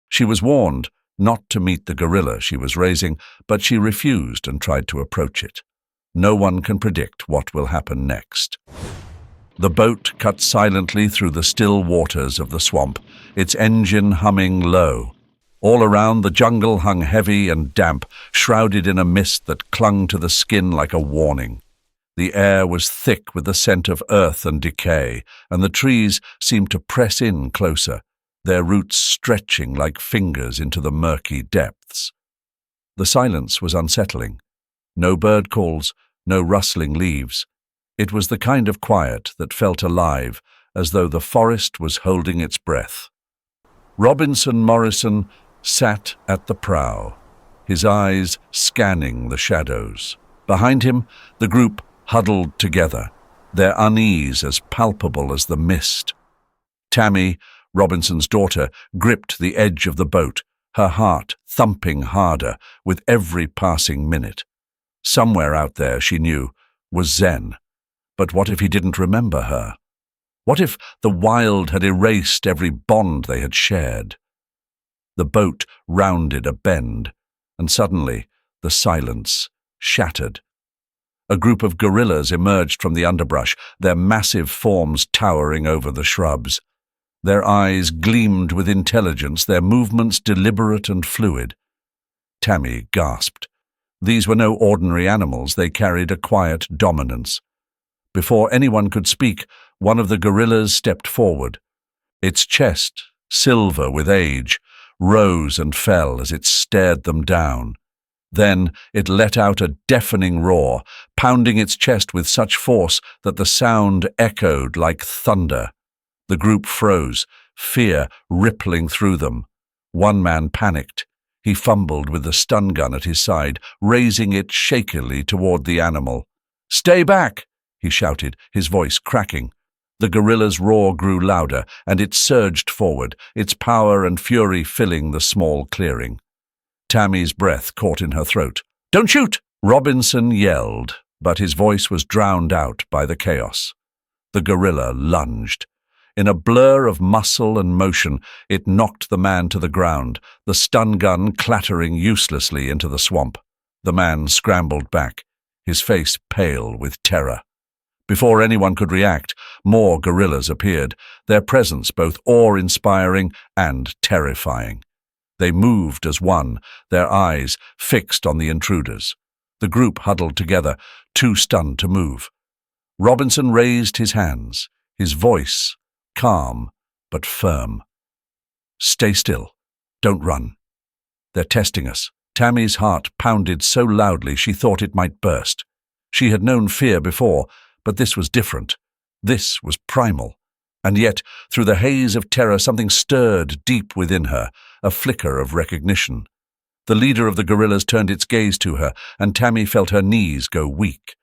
She was warned not to meet the gorilla she was raising, but she refused and tried to approach it. No one can predict what will happen next. The boat cut silently through the still waters of the swamp, its engine humming low. All around, the jungle hung heavy and damp, shrouded in a mist that clung to the skin like a warning. The air was thick with the scent of earth and decay, and the trees seemed to press in closer, their roots stretching like fingers into the murky depths. The silence was unsettling. No bird calls, no rustling leaves. It was the kind of quiet that felt alive, as though the forest was holding its breath. Robinson Morrison sat at the prow, his eyes scanning the shadows. Behind him, the group huddled together, their unease as palpable as the mist. Tammy, Robinson's daughter, gripped the edge of the boat, her heart thumping harder with every passing minute. Somewhere out there, she knew, was Zen. But what if he didn't remember her? What if the wild had erased every bond they had shared? The boat rounded a bend, and suddenly the silence shattered. A group of gorillas emerged from the underbrush, their massive forms towering over the shrubs. Their eyes gleamed with intelligence, their movements deliberate and fluid. Tammy gasped. These were no ordinary animals, they carried a quiet dominance. Before anyone could speak, one of the gorillas stepped forward. Its chest, silver with age, rose and fell as it stared them down. Then it let out a deafening roar, pounding its chest with such force that the sound echoed like thunder. The group froze, fear rippling through them. One man panicked. He fumbled with the stun gun at his side, raising it shakily toward the animal. "Stay back!" he shouted, his voice cracking. The gorilla's roar grew louder, and it surged forward, its power and fury filling the small clearing. Tammy's breath caught in her throat. "Don't shoot!" Robinson yelled, but his voice was drowned out by the chaos. The gorilla lunged. In a blur of muscle and motion, it knocked the man to the ground, the stun gun clattering uselessly into the swamp. The man scrambled back, his face pale with terror. Before anyone could react, more gorillas appeared, their presence both awe-inspiring and terrifying. They moved as one, their eyes fixed on the intruders. The group huddled together, too stunned to move. Robinson raised his hands, his voice calm but firm. "Stay still. Don't run. They're testing us." Tammy's heart pounded so loudly she thought it might burst. She had known fear before, but this was different. This was primal. And yet, through the haze of terror, something stirred deep within her, a flicker of recognition. The leader of the gorillas turned its gaze to her, and Tammy felt her knees go weak.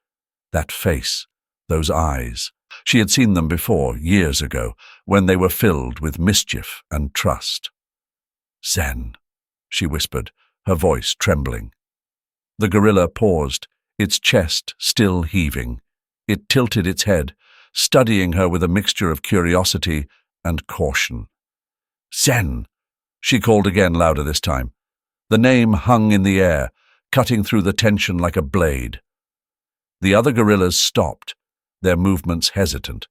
That face, those eyes. She had seen them before, years ago, when they were filled with mischief and trust. "Zen," she whispered, her voice trembling. The gorilla paused, its chest still heaving. It tilted its head, studying her with a mixture of curiosity and caution. "Zen," she called again, louder this time. The name hung in the air, cutting through the tension like a blade. The other gorillas stopped, their movements hesitant.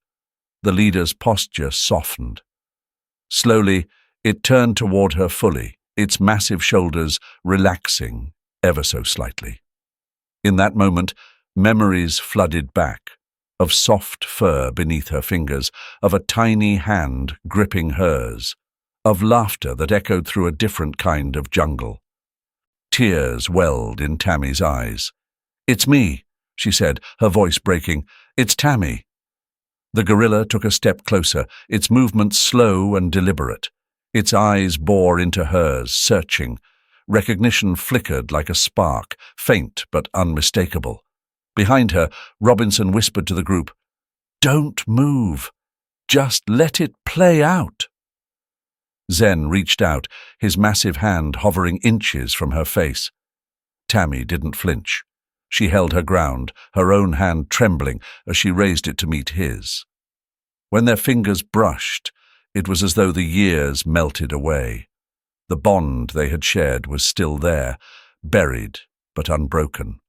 The leader's posture softened. Slowly, it turned toward her fully, its massive shoulders relaxing ever so slightly. In that moment, memories flooded back, of soft fur beneath her fingers, of a tiny hand gripping hers, of laughter that echoed through a different kind of jungle. Tears welled in Tammy's eyes. "It's me," she said, her voice breaking. "It's Tammy." The gorilla took a step closer, its movements slow and deliberate. Its eyes bore into hers, searching. Recognition flickered like a spark, faint but unmistakable. Behind her, Robinson whispered to the group, "Don't move. Just let it play out." Zen reached out, his massive hand hovering inches from her face. Tammy didn't flinch. She held her ground, her own hand trembling as she raised it to meet his. When their fingers brushed, it was as though the years melted away. The bond they had shared was still there, buried but unbroken.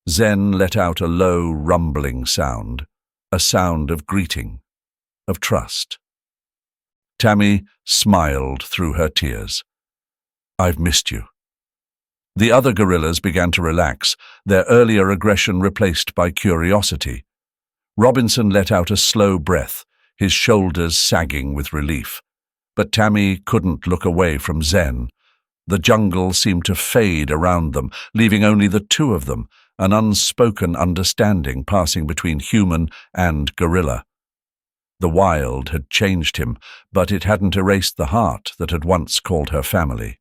Zen let out a low, rumbling sound, a sound of greeting, of trust. Tammy smiled through her tears. "I've missed you." The other gorillas began to relax, their earlier aggression replaced by curiosity. Robinson let out a slow breath, his shoulders sagging with relief. But Tammy couldn't look away from Zen. The jungle seemed to fade around them, leaving only the two of them, an unspoken understanding passing between human and gorilla. The wild had changed him, but it hadn't erased the heart that had once called her family.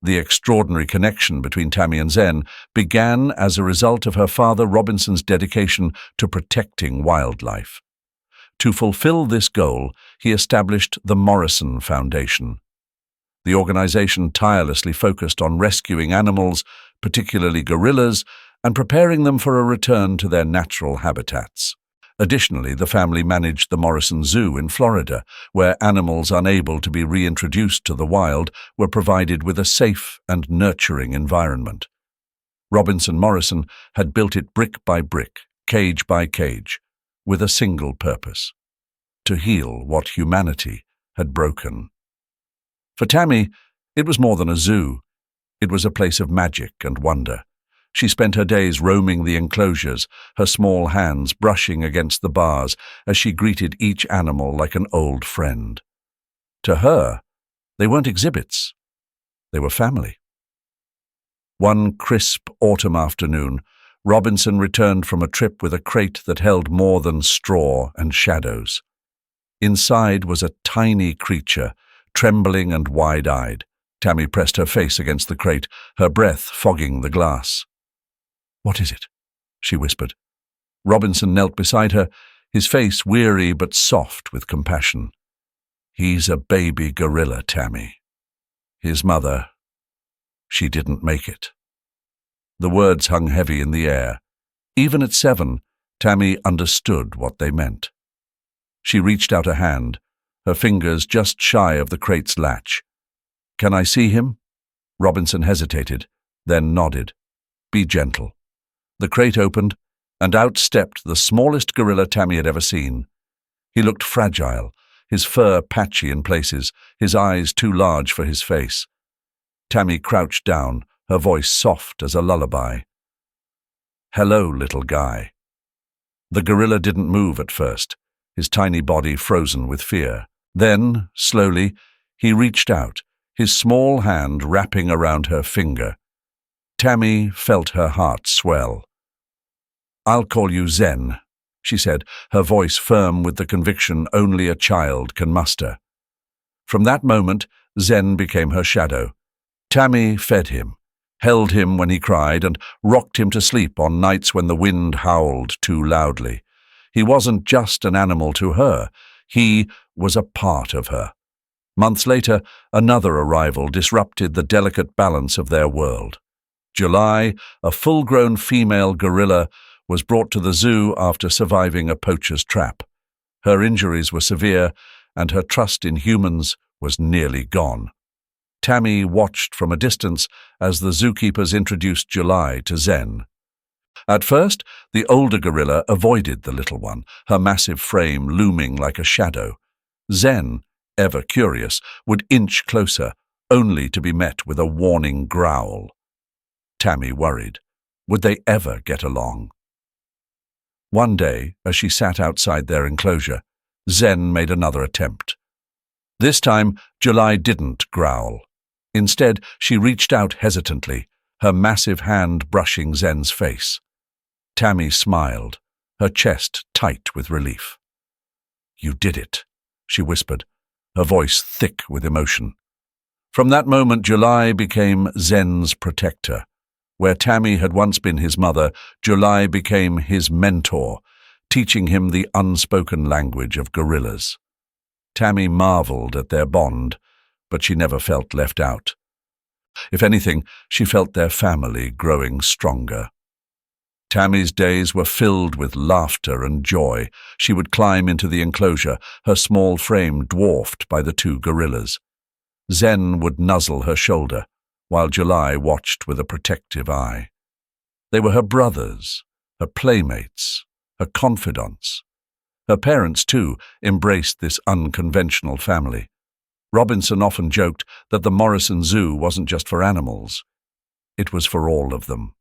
The extraordinary connection between Tammy and Zen began as a result of her father Robinson's dedication to protecting wildlife. To fulfill this goal, he established the Morrison Foundation. The organization tirelessly focused on rescuing animals, particularly gorillas, and preparing them for a return to their natural habitats. Additionally, the family managed the Morrison Zoo in Florida, where animals unable to be reintroduced to the wild were provided with a safe and nurturing environment. Robinson Morrison had built it brick by brick, cage by cage, with a single purpose: to heal what humanity had broken. For Tammy, it was more than a zoo. It was a place of magic and wonder. She spent her days roaming the enclosures, her small hands brushing against the bars as she greeted each animal like an old friend. To her, they weren't exhibits. They were family. One crisp autumn afternoon, Robinson returned from a trip with a crate that held more than straw and shadows. Inside was a tiny creature, trembling and wide-eyed. Tammy pressed her face against the crate, her breath fogging the glass. "What is it?" she whispered. Robinson knelt beside her, his face weary but soft with compassion. "He's a baby gorilla, Tammy. His mother, she didn't make it." The words hung heavy in the air. Even at 7, Tammy understood what they meant. She reached out a hand, her fingers just shy of the crate's latch. "Can I see him?" Robinson hesitated, then nodded. "Be gentle." The crate opened, and out stepped the smallest gorilla Tammy had ever seen. He looked fragile, his fur patchy in places, his eyes too large for his face. Tammy crouched down, her voice soft as a lullaby. "Hello, little guy." The gorilla didn't move at first, his tiny body frozen with fear. Then, slowly, he reached out, his small hand wrapping around her finger. Tammy felt her heart swell. "I'll call you Zen," she said, her voice firm with the conviction only a child can muster. From that moment, Zen became her shadow. Tammy fed him, held him when he cried, and rocked him to sleep on nights when the wind howled too loudly. He wasn't just an animal to her, he was a part of her. Months later, another arrival disrupted the delicate balance of their world. July, a full-grown female gorilla, was brought to the zoo after surviving a poacher's trap. Her injuries were severe, and her trust in humans was nearly gone. Tammy watched from a distance as the zookeepers introduced July to Zen. At first, the older gorilla avoided the little one, her massive frame looming like a shadow. Zen, ever curious, would inch closer, only to be met with a warning growl. Tammy worried. Would they ever get along? One day, as she sat outside their enclosure, Zen made another attempt. This time, July didn't growl. Instead, she reached out hesitantly, her massive hand brushing Zen's face. Tammy smiled, her chest tight with relief. "You did it," she whispered, her voice thick with emotion. From that moment, July became Zen's protector. Where Tammy had once been his mother, July became his mentor, teaching him the unspoken language of gorillas. Tammy marveled at their bond, but she never felt left out. If anything, she felt their family growing stronger. Tammy's days were filled with laughter and joy. She would climb into the enclosure, her small frame dwarfed by the two gorillas. Zen would nuzzle her shoulder, while July watched with a protective eye. They were her brothers, her playmates, her confidants. Her parents, too, embraced this unconventional family. Robinson often joked that the Morrison Zoo wasn't just for animals. It was for all of them.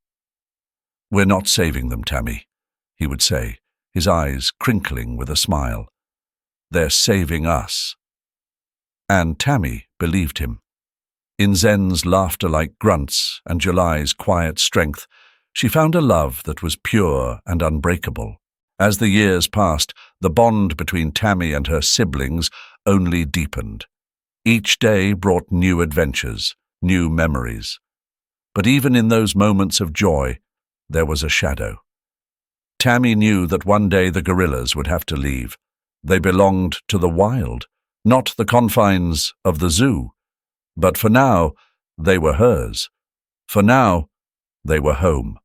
"We're not saving them, Tammy," he would say, his eyes crinkling with a smile. "They're saving us." And Tammy believed him. In Zen's laughter-like grunts and July's quiet strength, she found a love that was pure and unbreakable. As the years passed, the bond between Tammy and her siblings only deepened. Each day brought new adventures, new memories. But even in those moments of joy, there was a shadow. Tammy knew that one day the gorillas would have to leave. They belonged to the wild, not the confines of the zoo. But for now, they were hers. For now, they were home.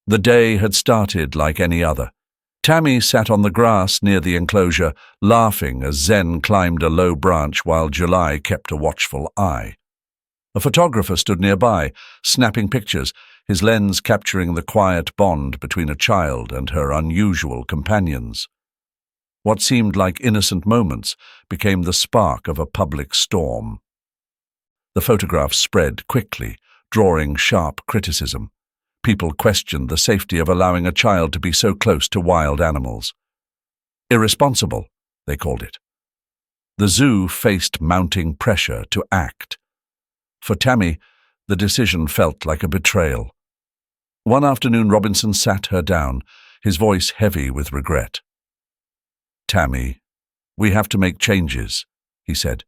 The day had started like any other. Tammy sat on the grass near the enclosure, laughing as Zen climbed a low branch while July kept a watchful eye. A photographer stood nearby, snapping pictures, his lens capturing the quiet bond between a child and her unusual companions. What seemed like innocent moments became the spark of a public storm. The photograph spread quickly, drawing sharp criticism. People questioned the safety of allowing a child to be so close to wild animals. Irresponsible, they called it. The zoo faced mounting pressure to act. For Tammy, the decision felt like a betrayal. One afternoon, Robinson sat her down, his voice heavy with regret. "Tammy, we have to make changes," he said.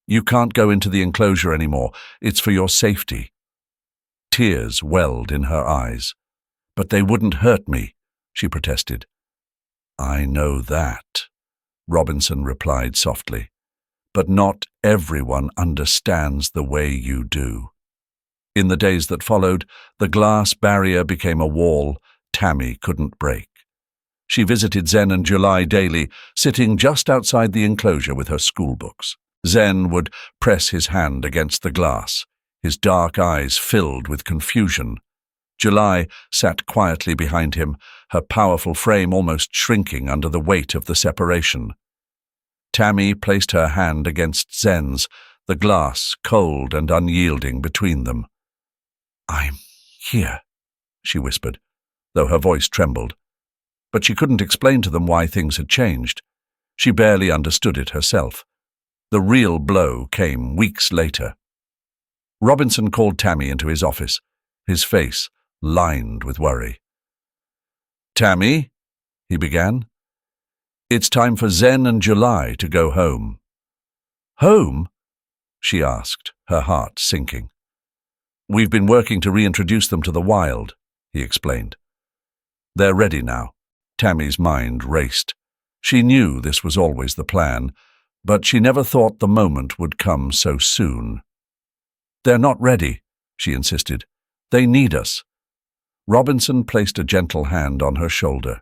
"You can't go into the enclosure anymore. It's for your safety." Tears welled in her eyes. "But they wouldn't hurt me," she protested. "I know that," Robinson replied softly. "But not everyone understands the way you do." In the days that followed, the glass barrier became a wall Tammy couldn't break. She visited Zen and July daily, sitting just outside the enclosure with her schoolbooks. Zen would press his hand against the glass, his dark eyes filled with confusion. July sat quietly behind him, her powerful frame almost shrinking under the weight of the separation. Tammy placed her hand against Zen's, the glass cold and unyielding between them. "I'm here," she whispered, though her voice trembled. But she couldn't explain to them why things had changed. She barely understood it herself. The real blow came weeks later. Robinson called Tammy into his office, his face lined with worry. "Tammy," he began, "it's time for Zen and July to go home." "Home?" she asked, her heart sinking. "We've been working to reintroduce them to the wild," he explained. "They're ready now." Tammy's mind raced. She knew this was always the plan, but she never thought the moment would come so soon. "They're not ready," she insisted. "They need us." Robinson placed a gentle hand on her shoulder.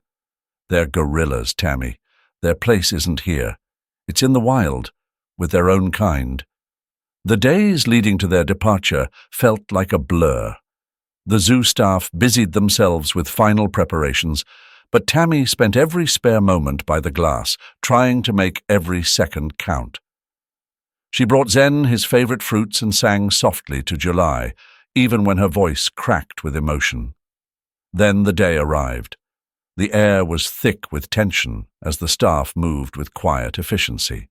"They're gorillas, Tammy. Their place isn't here. It's in the wild, with their own kind." The days leading to their departure felt like a blur. The zoo staff busied themselves with final preparations, but Tammy spent every spare moment by the glass, trying to make every second count. She brought Zen his favorite fruits and sang softly to July, even when her voice cracked with emotion. Then the day arrived. The air was thick with tension as the staff moved with quiet efficiency.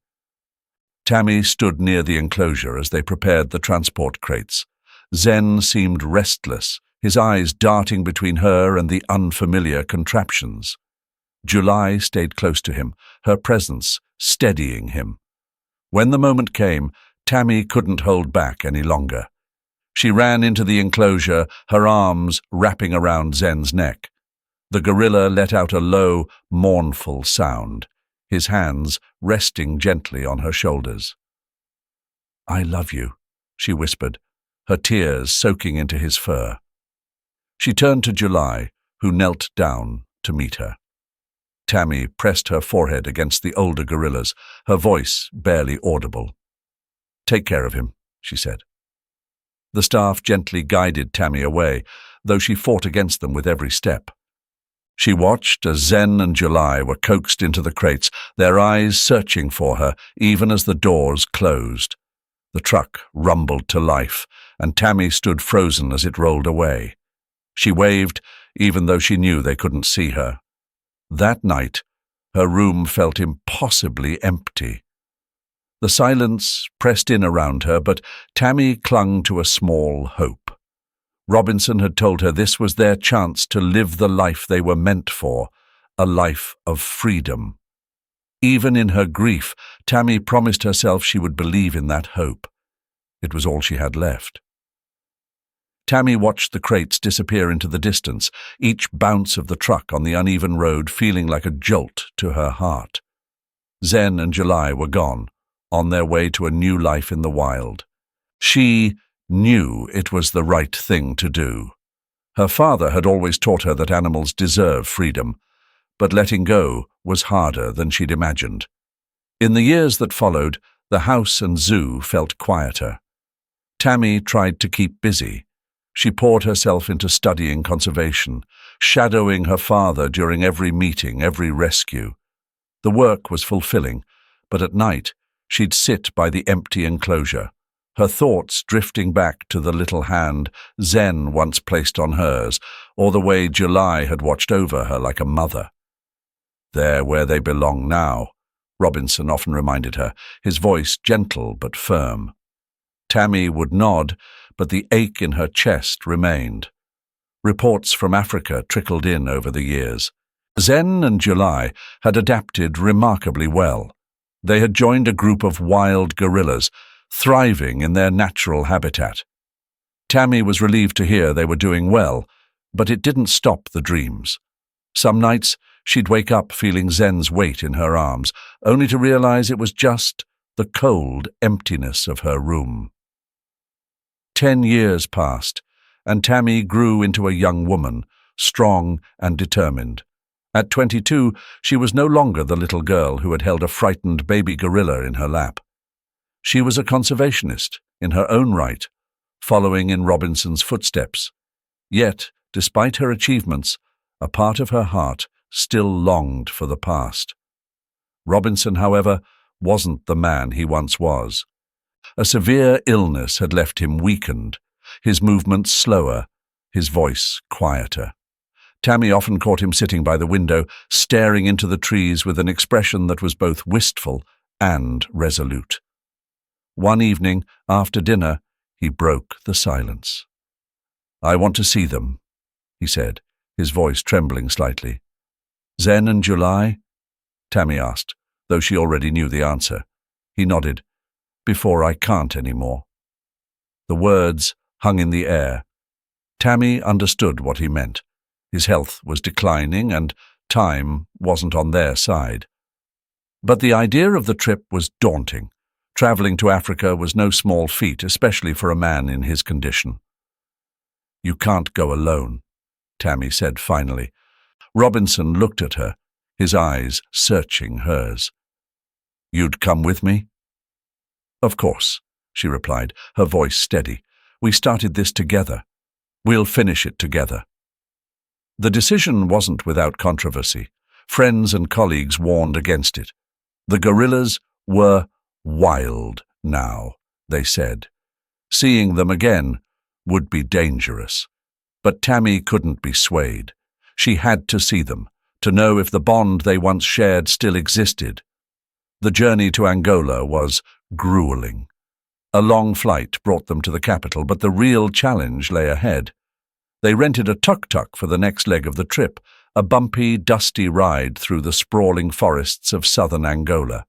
Tammy stood near the enclosure as they prepared the transport crates. Zen seemed restless, his eyes darting between her and the unfamiliar contraptions. July stayed close to him, her presence steadying him. When the moment came, Tammy couldn't hold back any longer. She ran into the enclosure, her arms wrapping around Zen's neck. The gorilla let out a low, mournful sound, his hands resting gently on her shoulders. "I love you," she whispered, her tears soaking into his fur. She turned to July, who knelt down to meet her. Tammy pressed her forehead against the older gorilla's, her voice barely audible. "Take care of him," she said. The staff gently guided Tammy away, though she fought against them with every step. She watched as Zen and July were coaxed into the crates, their eyes searching for her, even as the doors closed. The truck rumbled to life, and Tammy stood frozen as it rolled away. She waved, even though she knew they couldn't see her. That night, her room felt impossibly empty. The silence pressed in around her, but Tammy clung to a small hope. Robinson had told her this was their chance to live the life they were meant for, a life of freedom. Even in her grief, Tammy promised herself she would believe in that hope. It was all she had left. Tammy watched the crates disappear into the distance, each bounce of the truck on the uneven road feeling like a jolt to her heart. Zen and July were gone, on their way to a new life in the wild. She knew it was the right thing to do. Her father had always taught her that animals deserve freedom, but letting go was harder than she'd imagined. In the years that followed, the house and zoo felt quieter. Tammy tried to keep busy. She poured herself into studying conservation, shadowing her father during every meeting, every rescue. The work was fulfilling, but at night she'd sit by the empty enclosure, her thoughts drifting back to the little hand Zen once placed on hers, or the way July had watched over her like a mother. "They're where they belong now," Robinson often reminded her, his voice gentle but firm. Tammy would nod, but the ache in her chest remained. Reports from Africa trickled in over the years. Zen and July had adapted remarkably well. They had joined a group of wild gorillas, thriving in their natural habitat. Tammy was relieved to hear they were doing well, but it didn't stop the dreams. Some nights she'd wake up feeling Zen's weight in her arms, only to realize it was just the cold emptiness of her room. 10 years passed, and Tammy grew into a young woman, strong and determined. At 22, she was no longer the little girl who had held a frightened baby gorilla in her lap. She was a conservationist in her own right, following in Robinson's footsteps. Yet, despite her achievements, a part of her heart still longed for the past. Robinson, however, wasn't the man he once was. A severe illness had left him weakened, his movements slower, his voice quieter. Tammy often caught him sitting by the window, staring into the trees with an expression that was both wistful and resolute. One evening, after dinner, he broke the silence. "I want to see them," he said, his voice trembling slightly. "Zen and July?" Tammy asked, though she already knew the answer. He nodded. "Before I can't anymore." The words hung in the air. Tammy understood what he meant. His health was declining and time wasn't on their side. But the idea of the trip was daunting. Traveling to Africa was no small feat, especially for a man in his condition. "You can't go alone," Tammy said finally. Robinson looked at her, his eyes searching hers. "You'd come with me?" "Of course," she replied, her voice steady. "We started this together. We'll finish it together." The decision wasn't without controversy. Friends and colleagues warned against it. The gorillas were wild now, they said. Seeing them again would be dangerous. But Tammy couldn't be swayed. She had to see them, to know if the bond they once shared still existed. The journey to Angola was grueling. A long flight brought them to the capital, but the real challenge lay ahead. They rented a tuk-tuk for the next leg of the trip, a bumpy, dusty ride through the sprawling forests of southern Angola.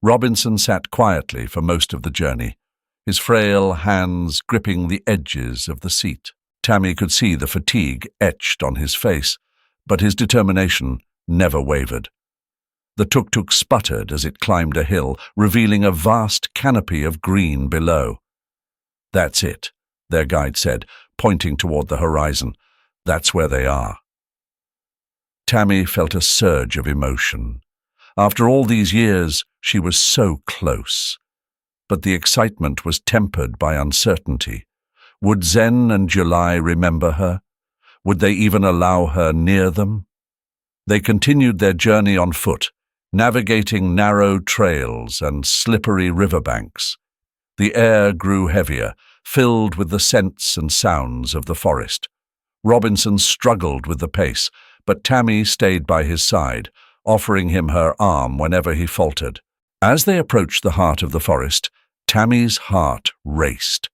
Robinson sat quietly for most of the journey, his frail hands gripping the edges of the seat. Tammy could see the fatigue etched on his face, but his determination never wavered. The tuk-tuk sputtered as it climbed a hill, revealing a vast canopy of green below. "That's it," their guide said, pointing toward the horizon. "That's where they are." Tammy felt a surge of emotion. After all these years, she was so close. but the excitement was tempered by uncertainty. Would Zen and July remember her? Would they even allow her near them? They continued their journey on foot, navigating narrow trails and slippery riverbanks. The air grew heavier, filled with the scents and sounds of the forest. Robinson struggled with the pace, but Tammy stayed by his side, offering him her arm whenever he faltered. As they approached the heart of the forest, Tammy's heart raced.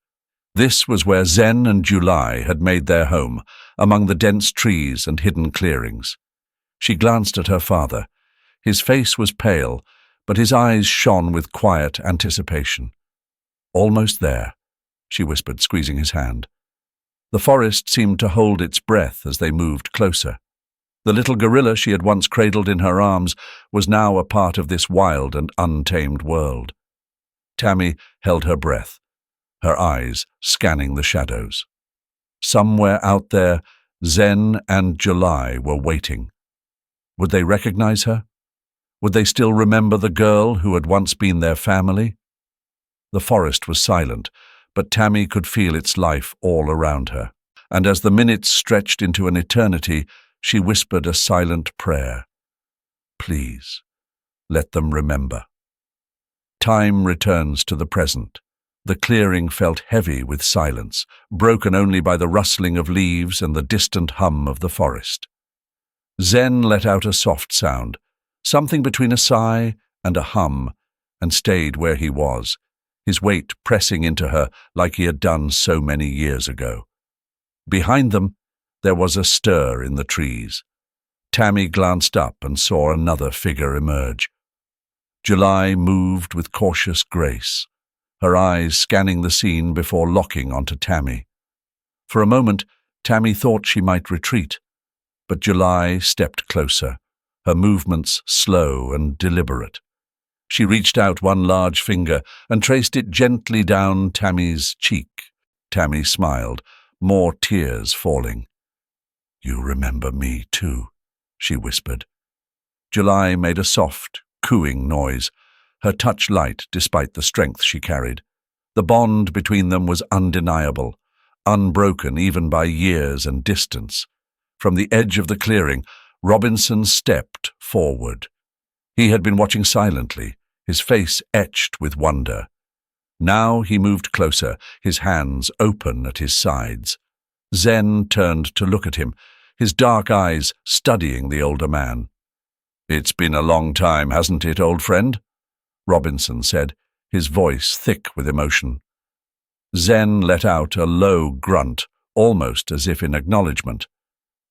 This was where Zen and July had made their home, among the dense trees and hidden clearings. She glanced at her father. His face was pale, but his eyes shone with quiet anticipation. "Almost there," she whispered, squeezing his hand. The forest seemed to hold its breath as they moved closer. The little gorilla she had once cradled in her arms was now a part of this wild and untamed world. Tammy held her breath, her eyes scanning the shadows. Somewhere out there, Zen and July were waiting. Would they recognize her? Would they still remember the girl who had once been their family? The forest was silent, but Tammy could feel its life all around her. And as the minutes stretched into an eternity, she whispered a silent prayer. "Please, let them remember." Time returns to the present. The clearing felt heavy with silence, broken only by the rustling of leaves and the distant hum of the forest. Zen let out a soft sound, something between a sigh and a hum, and stayed where he was, his weight pressing into her like he had done so many years ago. Behind them, there was a stir in the trees. Tammy glanced up and saw another figure emerge. July moved with cautious grace, her eyes scanning the scene before locking onto Tammy. For a moment, Tammy thought she might retreat, but July stepped closer, her movements slow and deliberate. She reached out one large finger and traced it gently down Tammy's cheek. Tammy smiled, more tears falling. "You remember me too," she whispered. July made a soft, cooing noise, her touch light despite the strength she carried. The bond between them was undeniable, unbroken even by years and distance. From the edge of the clearing, Robinson stepped forward. He had been watching silently, his face etched with wonder. Now he moved closer, his hands open at his sides. Zen turned to look at him, his dark eyes studying the older man. "It's been a long time, hasn't it, old friend?" Robinson said, his voice thick with emotion. Zen let out a low grunt, almost as if in acknowledgement.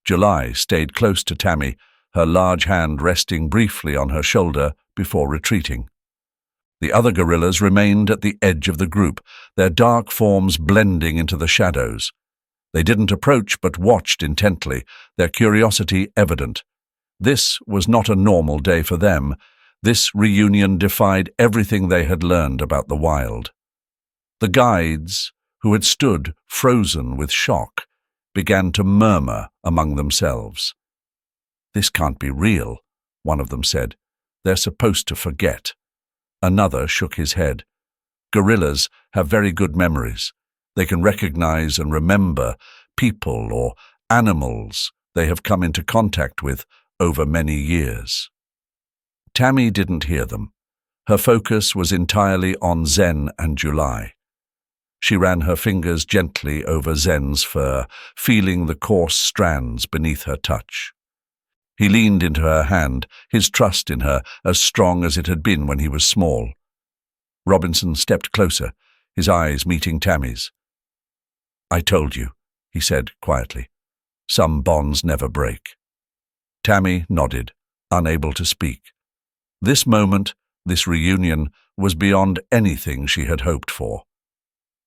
July stayed close to Tammy, her large hand resting briefly on her shoulder before retreating. The other gorillas remained at the edge of the group, their dark forms blending into the shadows. They didn't approach but watched intently, their curiosity evident. This was not a normal day for them. This reunion defied everything they had learned about the wild. The guides, who had stood frozen with shock, began to murmur among themselves. "This can't be real," one of them said. "They're supposed to forget." Another shook his head. "Gorillas have very good memories. They can recognize and remember people or animals they have come into contact with over many years." Tammy didn't hear them. Her focus was entirely on Zen and July. She ran her fingers gently over Zen's fur, feeling the coarse strands beneath her touch. He leaned into her hand, his trust in her as strong as it had been when he was small. Robinson stepped closer, his eyes meeting Tammy's. "I told you," he said quietly. "Some bonds never break." Tammy nodded, unable to speak. This moment, this reunion, was beyond anything she had hoped for.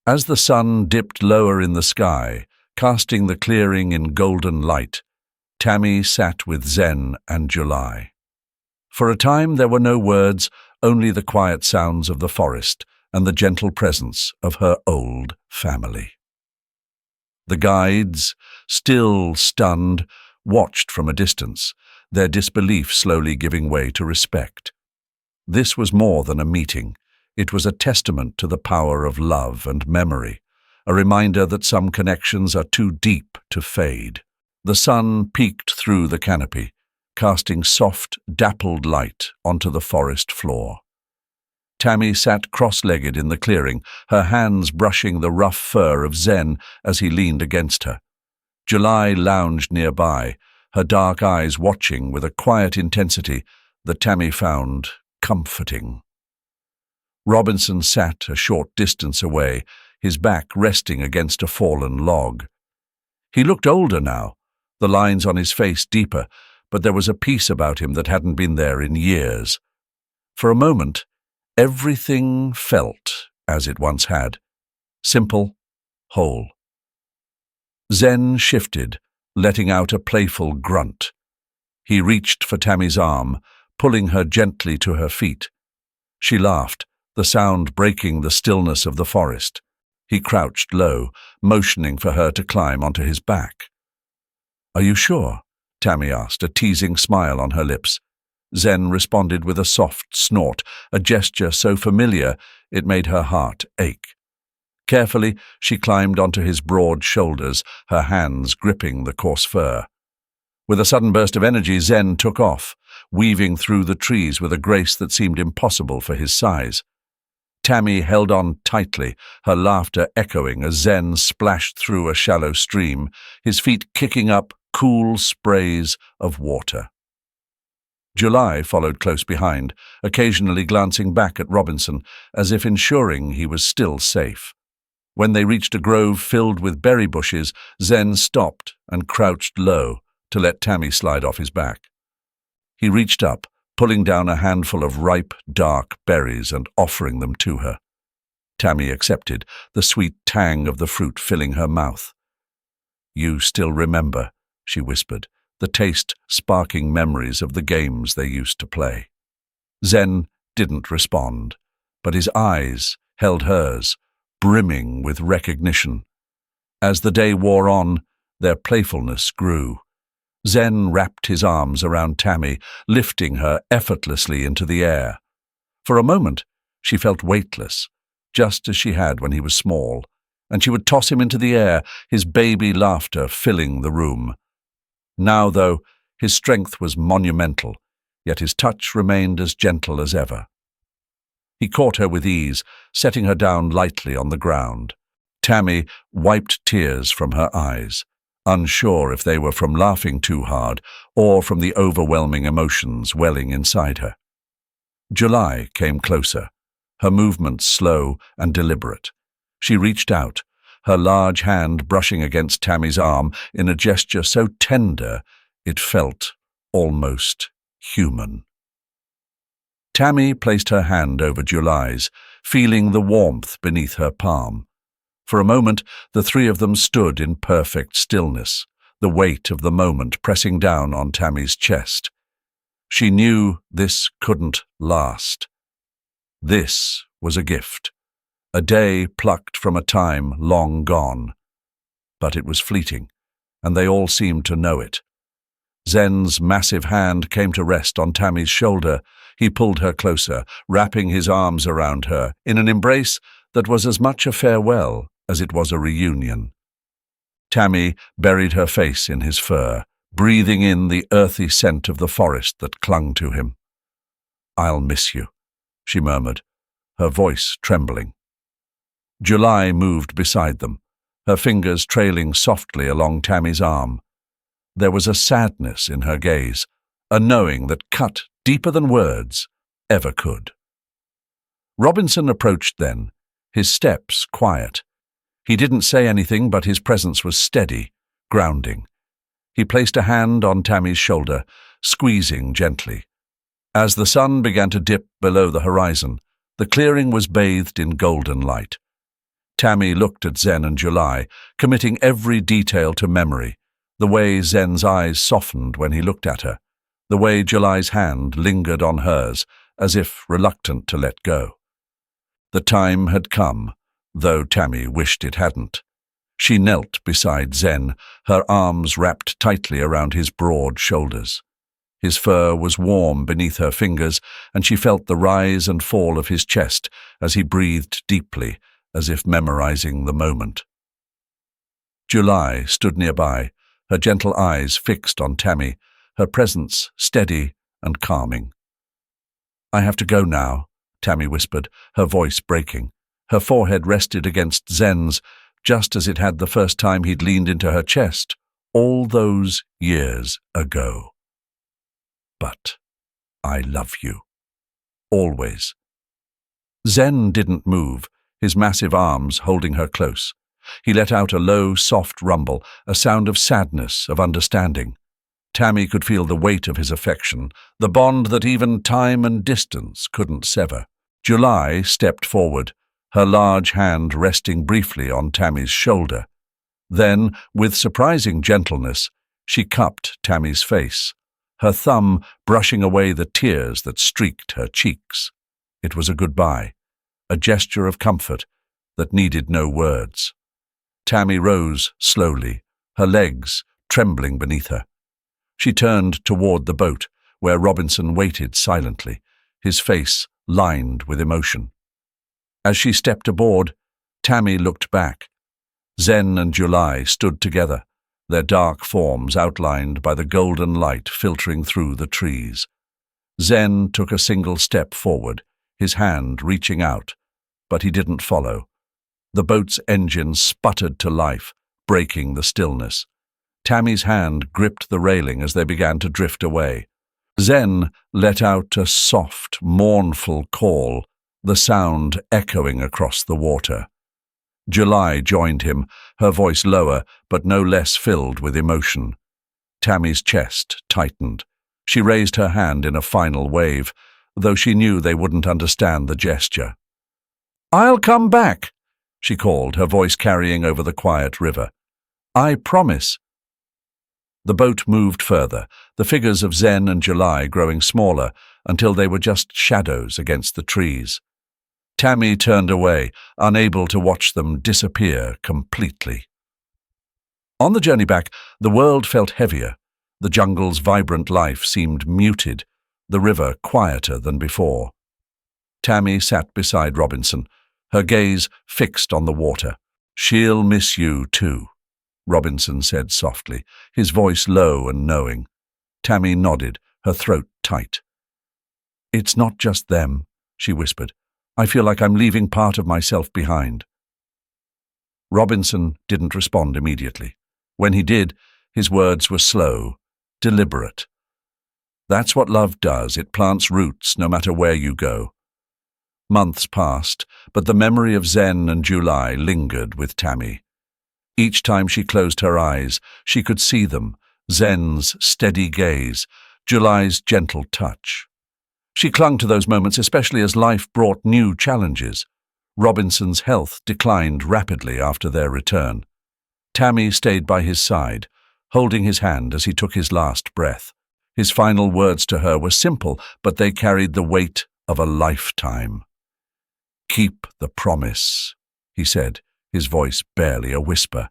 As the sun dipped lower in the sky, casting the clearing in golden light, Tammy sat with Zen and July. For a time there were no words, only the quiet sounds of the forest and the gentle presence of her old family. The guides, still stunned, watched from a distance, their disbelief slowly giving way to respect. This was more than a meeting. It was a testament to the power of love and memory, a reminder that some connections are too deep to fade. The sun peeked through the canopy, casting soft, dappled light onto the forest floor. Tammy sat cross-legged in the clearing, her hands brushing the rough fur of Zen as he leaned against her. July lounged nearby, her dark eyes watching with a quiet intensity that Tammy found comforting. Robinson sat a short distance away, his back resting against a fallen log. He looked older now, the lines on his face deeper, but there was a peace about him that hadn't been there in years. For a moment, everything felt as it once had, simple, whole. Zen shifted, letting out a playful grunt. He reached for Tammy's arm, pulling her gently to her feet. She laughed, the sound breaking the stillness of the forest. He crouched low, motioning for her to climb onto his back. "Are you sure?" Tammy asked, a teasing smile on her lips. Zen responded with a soft snort, a gesture so familiar it made her heart ache. Carefully, she climbed onto his broad shoulders, her hands gripping the coarse fur. With a sudden burst of energy, Zen took off, weaving through the trees with a grace that seemed impossible for his size. Tammy held on tightly, her laughter echoing as Zen splashed through a shallow stream, his feet kicking up cool sprays of water. July followed close behind, occasionally glancing back at Robinson, as if ensuring he was still safe. When they reached a grove filled with berry bushes, Zen stopped and crouched low to let Tammy slide off his back. He reached up, pulling down a handful of ripe, dark berries and offering them to her. Tammy accepted, the sweet tang of the fruit filling her mouth. "You still remember," she whispered, the taste sparking memories of the games they used to play. Zen didn't respond, but his eyes held hers, brimming with recognition. As the day wore on, their playfulness grew. Zen wrapped his arms around Tammy, lifting her effortlessly into the air. For a moment, she felt weightless, just as she had when he was small, and she would toss him into the air, his baby laughter filling the room. Now, though, his strength was monumental, yet his touch remained as gentle as ever. He caught her with ease, setting her down lightly on the ground. Tammy wiped tears from her eyes, unsure if they were from laughing too hard or from the overwhelming emotions welling inside her. July came closer, her movements slow and deliberate. She reached out, her large hand brushing against Tammy's arm in a gesture so tender it felt almost human. Tammy placed her hand over July's, feeling the warmth beneath her palm. For a moment, the three of them stood in perfect stillness, the weight of the moment pressing down on Tammy's chest. She knew this couldn't last. This was a gift, a day plucked from a time long gone. But it was fleeting, and they all seemed to know it. Zen's massive hand came to rest on Tammy's shoulder. He pulled her closer, wrapping his arms around her, in an embrace that was as much a farewell as it was a reunion. Tammy buried her face in his fur, breathing in the earthy scent of the forest that clung to him. "I'll miss you," she murmured, her voice trembling. July moved beside them, her fingers trailing softly along Tammy's arm. There was a sadness in her gaze, a knowing that cut deeper than words ever could. Robinson approached then, his steps quiet. He didn't say anything, but his presence was steady, grounding. He placed a hand on Tammy's shoulder, squeezing gently. As the sun began to dip below the horizon, the clearing was bathed in golden light. Tammy looked at Zen and July, committing every detail to memory, the way Zen's eyes softened when he looked at her, the way July's hand lingered on hers, as if reluctant to let go. The time had come, though Tammy wished it hadn't. She knelt beside Zen, her arms wrapped tightly around his broad shoulders. His fur was warm beneath her fingers, and she felt the rise and fall of his chest as he breathed deeply, as if memorizing the moment. July stood nearby, her gentle eyes fixed on Tammy, her presence steady and calming. "I have to go now," Tammy whispered, her voice breaking. Her forehead rested against Zen's, just as it had the first time he'd leaned into her chest, all those years ago. "But I love you. Always." Zen didn't move, his massive arms holding her close. He let out a low, soft rumble, a sound of sadness, of understanding. Tammy could feel the weight of his affection, the bond that even time and distance couldn't sever. July stepped forward, her large hand resting briefly on Tammy's shoulder. Then, with surprising gentleness, she cupped Tammy's face, her thumb brushing away the tears that streaked her cheeks. It was a goodbye, a gesture of comfort that needed no words. Tammy rose slowly, her legs trembling beneath her. She turned toward the boat, where Robinson waited silently, his face lined with emotion. As she stepped aboard, Tammy looked back. Zen and July stood together, their dark forms outlined by the golden light filtering through the trees. Zen took a single step forward, his hand reaching out, but he didn't follow. The boat's engine sputtered to life, breaking the stillness. Tammy's hand gripped the railing as they began to drift away. Zen let out a soft, mournful call, the sound echoing across the water. July joined him, her voice lower but no less filled with emotion. Tammy's chest tightened. She raised her hand in a final wave, though she knew they wouldn't understand the gesture. "I'll come back," she called, her voice carrying over the quiet river. "I promise." The boat moved further, the figures of Zen and July growing smaller until they were just shadows against the trees. Tammy turned away, unable to watch them disappear completely. On the journey back, the world felt heavier. The jungle's vibrant life seemed muted, the river quieter than before. Tammy sat beside Robinson, her gaze fixed on the water. "She'll miss you too," Robinson said softly, his voice low and knowing. Tammy nodded, her throat tight. "It's not just them," she whispered. "I feel like I'm leaving part of myself behind." Robinson didn't respond immediately. When he did, his words were slow, deliberate. "That's what love does. It plants roots no matter where you go." Months passed, but the memory of Zen and July lingered with Tammy. Each time she closed her eyes, she could see them, Zen's steady gaze, July's gentle touch. She clung to those moments, especially as life brought new challenges. Robinson's health declined rapidly after their return. Tammy stayed by his side, holding his hand as he took his last breath. His final words to her were simple, but they carried the weight of a lifetime. "Keep the promise," he said, his voice barely a whisper.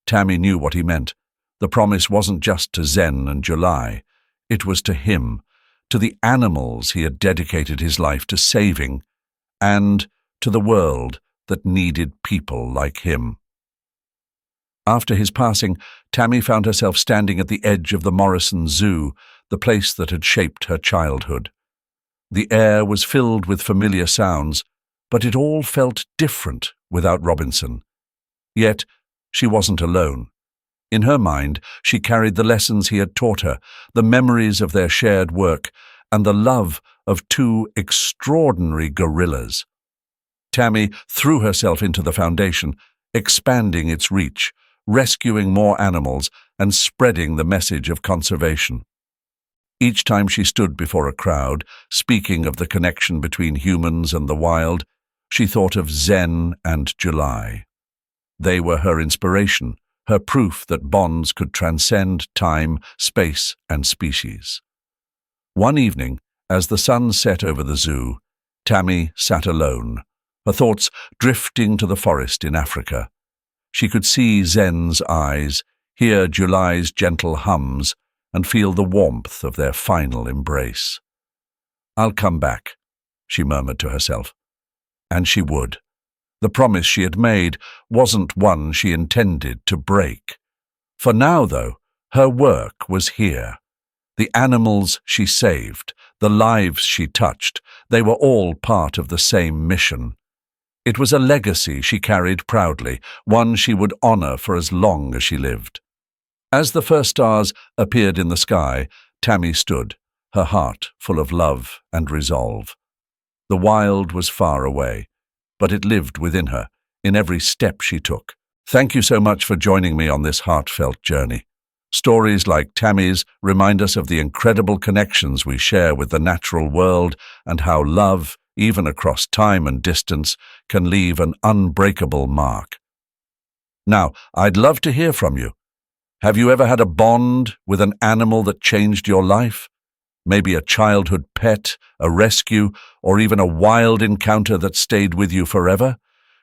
Tammy knew what he meant. The promise wasn't just to Zen and July. It was to him, to the animals he had dedicated his life to saving, and to the world that needed people like him. After his passing, Tammy found herself standing at the edge of the Morrison Zoo, the place that had shaped her childhood. The air was filled with familiar sounds, but it all felt different without Robinson. Yet, she wasn't alone. In her mind, she carried the lessons he had taught her, the memories of their shared work, and the love of two extraordinary gorillas. Tammy threw herself into the foundation, expanding its reach, rescuing more animals, and spreading the message of conservation. Each time she stood before a crowd, speaking of the connection between humans and the wild, she thought of Zen and July. They were her inspiration, her proof that bonds could transcend time, space, and species. One evening, as the sun set over the zoo, Tammy sat alone, her thoughts drifting to the forest in Africa. She could see Zen's eyes, hear July's gentle hums, and feel the warmth of their final embrace. "I'll come back," she murmured to herself. And she would. The promise she had made wasn't one she intended to break. For now, though, her work was here. The animals she saved, the lives she touched, they were all part of the same mission. It was a legacy she carried proudly, one she would honor for as long as she lived. As the first stars appeared in the sky, Tammy stood, her heart full of love and resolve. The wild was far away, but it lived within her, in every step she took. Thank you so much for joining me on this heartfelt journey. Stories like Tammy's remind us of the incredible connections we share with the natural world and how love, even across time and distance, can leave an unbreakable mark. Now, I'd love to hear from you. Have you ever had a bond with an animal that changed your life? Maybe a childhood pet, a rescue, or even a wild encounter that stayed with you forever?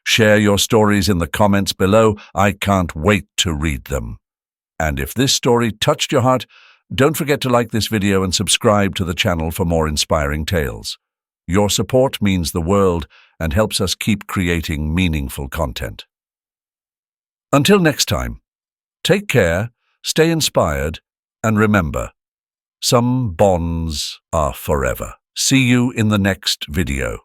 Share your stories in the comments below. I can't wait to read them. And if this story touched your heart, don't forget to like this video and subscribe to the channel for more inspiring tales. Your support means the world and helps us keep creating meaningful content. Until next time, take care, stay inspired, and remember, some bonds are forever. See you in the next video.